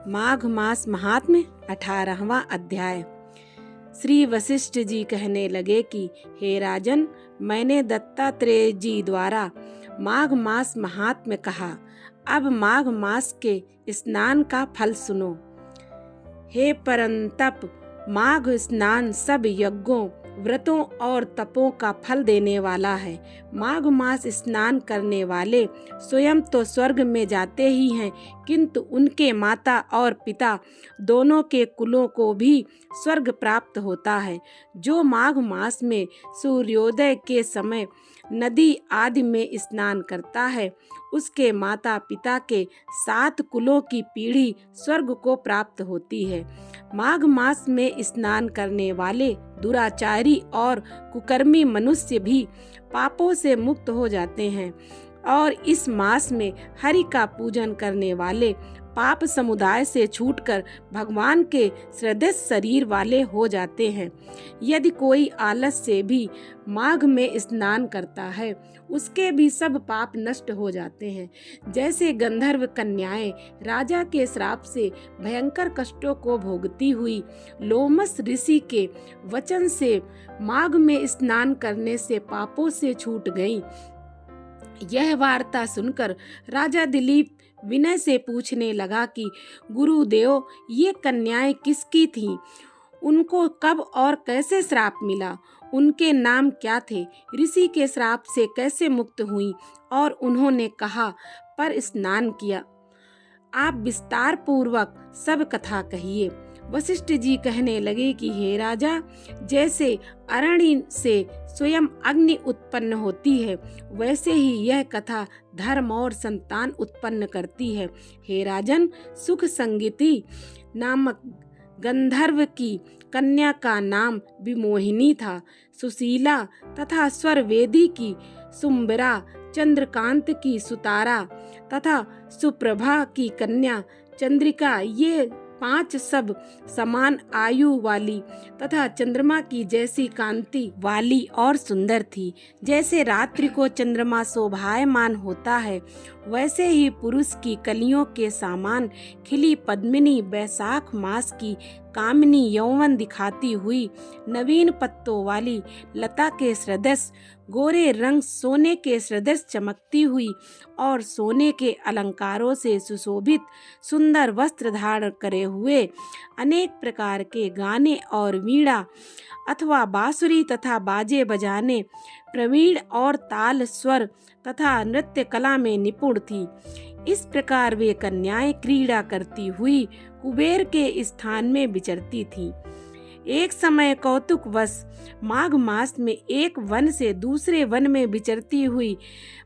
माघ मास महात्म्य 18वां अध्याय। श्री वशिष्ठ जी कहने लगे कि हे राजन, मैंने दत्तात्रेय जी द्वारा माघ मास महात्म्य कहा। अब माघ मास के स्नान का फल सुनो। हे परंतप, माघ स्नान सब यज्ञों, व्रतों और तपों का फल देने वाला है। माघ मास स्नान करने वाले स्वयं तो स्वर्ग में जाते ही हैं, किंतु उनके माता और पिता दोनों के कुलों को भी स्वर्ग प्राप्त होता है। जो माघ मास में सूर्योदय के समय नदी आदि में स्नान करता है, उसके माता पिता के 7 कुलों की पीढ़ी स्वर्ग को प्राप्त होती है। माघ मास में स्नान करने वाले दुराचारी और कुकर्मी मनुष्य भी पापों से मुक्त हो जाते हैं, और इस मास में हरि का पूजन करने वाले पाप समुदाय से छूटकर भगवान के सदृश शरीर वाले हो जाते हैं। यदि कोई आलस से भी माघ में स्नान करता है, उसके भी सब पाप नष्ट हो जाते हैं। जैसे गंधर्व कन्याएं राजा के श्राप से भयंकर कष्टों को भोगती हुई लोमस ऋषि के वचन से माघ में स्नान करने से पापों से छूट गईं। यह वार्ता सुनकर राजा दिलीप विनय से पूछने लगा कि गुरुदेव, ये कन्याएं किसकी थीं? उनको कब और कैसे श्राप मिला? उनके नाम क्या थे? ऋषि के श्राप से कैसे मुक्त हुईं और उन्होंने कहाँ पर स्नान किया? आप विस्तार पूर्वक सब कथा कहिए। वशिष्ठ जी कहने लगे कि हे राजा, जैसे अरण्य से स्वयं अग्नि उत्पन्न होती है, वैसे ही यह कथा धर्म और संतान उत्पन्न करती है। हे राजन, सुख संगीति नामक गंधर्व की कन्या का नाम विमोहिनी था। सुशीला तथा स्वरवेदी की सुम्बरा, चंद्रकांत की सुतारा तथा सुप्रभा की कन्या चंद्रिका, ये 5 सब समान आयु वाली तथा चंद्रमा की जैसी कांति वाली और सुंदर थी। जैसे रात्रि को चंद्रमा शोभायमान होता है, वैसे ही पुरुष की कलियों के समान खिली पद्मिनी बैसाख मास की कामिनी यौवन दिखाती हुई, नवीन पत्तों वाली लता के सदृश गोरे रंग सोने के सदृश चमकती हुई और सोने के अलंकारों से सुशोभित सुंदर वस्त्र धारण करे हुए, अनेक प्रकार के गाने और वीणा अथवा बांसुरी तथा बाजे बजाने प्रवीण और ताल स्वर तथा नृत्य कला में निपुण थी। इस प्रकार वे कन्याएं क्रीड़ा करती हुई कुबेर के स्थान में विचरती थीं। एक समय कौतुकवश माघ मास में एक वन से दूसरे वन में विचरती हुई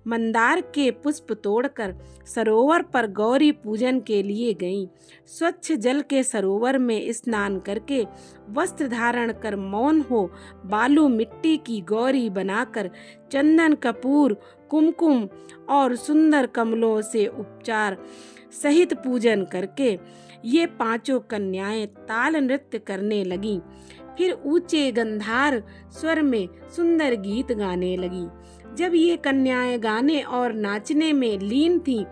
मंदार के पुष्प तोड़कर सरोवर पर गौरी पूजन के लिए गईं। स्वच्छ जल के सरोवर में स्नान करके वस्त्र धारण कर मौन हो बालू मिट्टी की गौरी बनाकर चंदन कपूर कुमकुम और सुंदर कमलों से उपचार सहित पूजन करके ये 5 कन्याएं ताल नृत्य करने लगीं। फिर ऊंचे गंधार स्वर में सुंदर गीत गाने लगीं। जब ये कन्याएं गाने और नाचने में लीन थीं,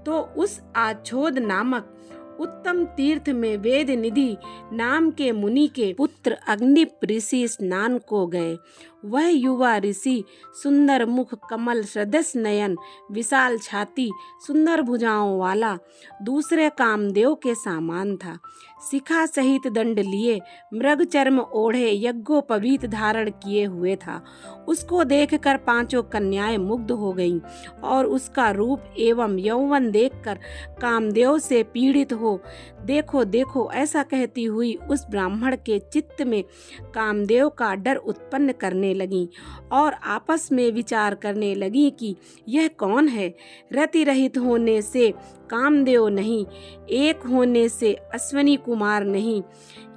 तो उस आछोद नामक उत्तम तीर्थ में वेद निधि नाम के मुनि के पुत्र अग्निप ऋषि स्नान को गए। वह युवा ऋषि सुंदर मुख, कमल सदृश नयन, विशाल छाती, सुंदर भुजाओं वाला, दूसरे कामदेव के समान था। शिखा सहित दंड लिए, मृग चर्म ओढ़े, यज्ञोपवीत धारण किए हुए था। उसको देखकर 5 कन्याएं मुग्ध हो गईं और उसका रूप एवं यौवन देखकर कामदेव से पीड़ित हो देखो देखो ऐसा कहती हुई उस ब्राह्मण के चित्त में कामदेव का डर उत्पन्न करने लगी और आपस में विचार करने लगी कि यह कौन है। रति रहित होने से कामदेव नहीं, एक होने से अश्वनी कुमार नहीं,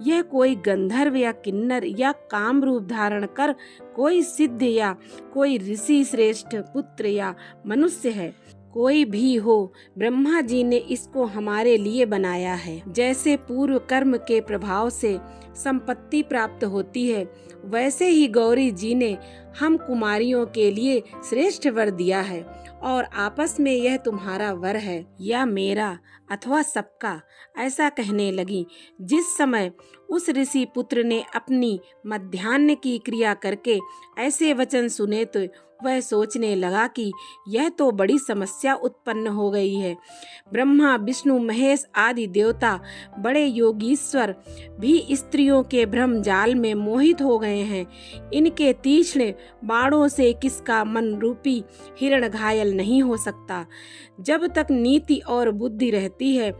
यह कोई गंधर्व या किन्नर या काम रूप धारण कर कोई सिद्ध या कोई ऋषि श्रेष्ठ पुत्र या मनुष्य है। कोई भी हो, ब्रह्मा जी ने इसको हमारे लिए बनाया है। जैसे पूर्व कर्म के प्रभाव से संपत्ति प्राप्त होती है, वैसे ही गौरी जी ने हम कुमारियों के लिए श्रेष्ठ वर दिया है और आपस में यह तुम्हारा वर है या मेरा अथवा सबका, ऐसा कहने लगी। जिस समय उस ऋषि पुत्र ने अपनी मध्याह्न की क्रिया करके ऐसे वचन सुने तो वह सोचने लगा कि यह तो बड़ी समस्या उत्पन्न हो गई है। ब्रह्मा, विष्णु, महेश आदि देवता, बड़े योगीश्वर भी स्त्रियों के भ्रम जाल में मोहित हो गए हैं। इनके तीक्ष्ण बाणों से किसका मन रूपी हिरण घायल नहीं हो सकता। जब तक नीति और बुद्धि रहती है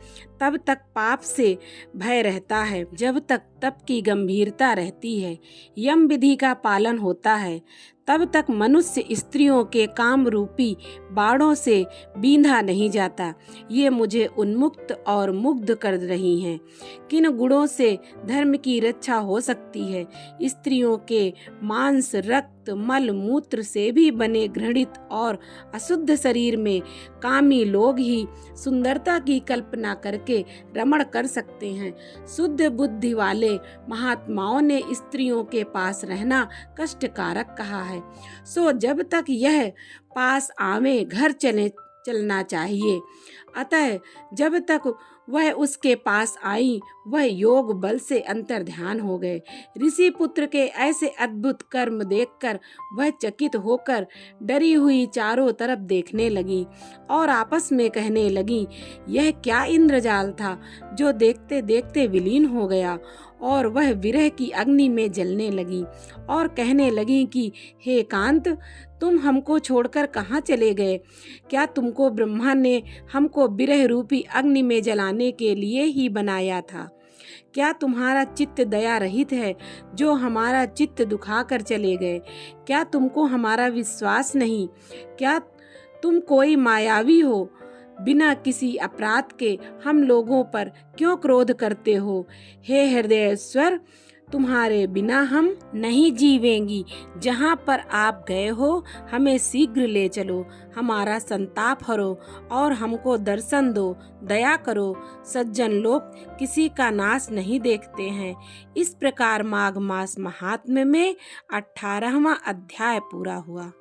तब तक पाप से भय रहता है, जब तक तप की गंभीरता रहती है, यम विधि का पालन होता है, तब तक मनुष्य स्त्रियों के काम रूपी बाणों से बींधा नहीं जाता। ये मुझे उन्मुक्त और मुग्ध कर रही हैं। किन गुणों से धर्म की रक्षा हो सकती है? स्त्रियों के मांस, रक्त, मल, मूत्र से भी बने घृणित और अशुद्ध शरीर में कामी लोग ही सुंदरता की कल्पना करके रमण कर सकते हैं। शुद्ध बुद्धि वाले महात्माओं ने स्त्रियों के पास रहना कष्टकारक कहा है। सो जब तक यह पास आवे घर चलना चाहिए। अतः जब तक वह उसके पास आई, वह योग बल से अंतर ध्यान हो गए। ऋषि पुत्र के ऐसे अद्भुत कर्म देखकर वह चकित होकर डरी हुई चारों तरफ देखने लगी और आपस में कहने लगी, यह क्या इंद्रजाल था जो देखते देखते विलीन हो गया। और वह विरह की अग्नि में जलने लगी और कहने लगी कि हे कांत, तुम हमको छोड़कर कहाँ चले गए? क्या तुमको ब्रह्मा ने हमको विरह रूपी अग्नि में जलाने के लिए ही बनाया था? क्या तुम्हारा चित्त दया रहित है जो हमारा चित्त दुखाकर चले गए? क्या तुमको हमारा विश्वास नहीं? क्या तुम कोई मायावी हो? बिना किसी अपराध के हम लोगों पर क्यों क्रोध करते हो? हे हृदयेश्वर, तुम्हारे बिना हम नहीं जीवेंगी। जहाँ पर आप गए हो हमें शीघ्र ले चलो, हमारा संताप हरो और हमको दर्शन दो, दया करो। सज्जन लोग किसी का नाश नहीं देखते हैं। इस प्रकार माघ मास महात्म्य में 18वां अध्याय पूरा हुआ।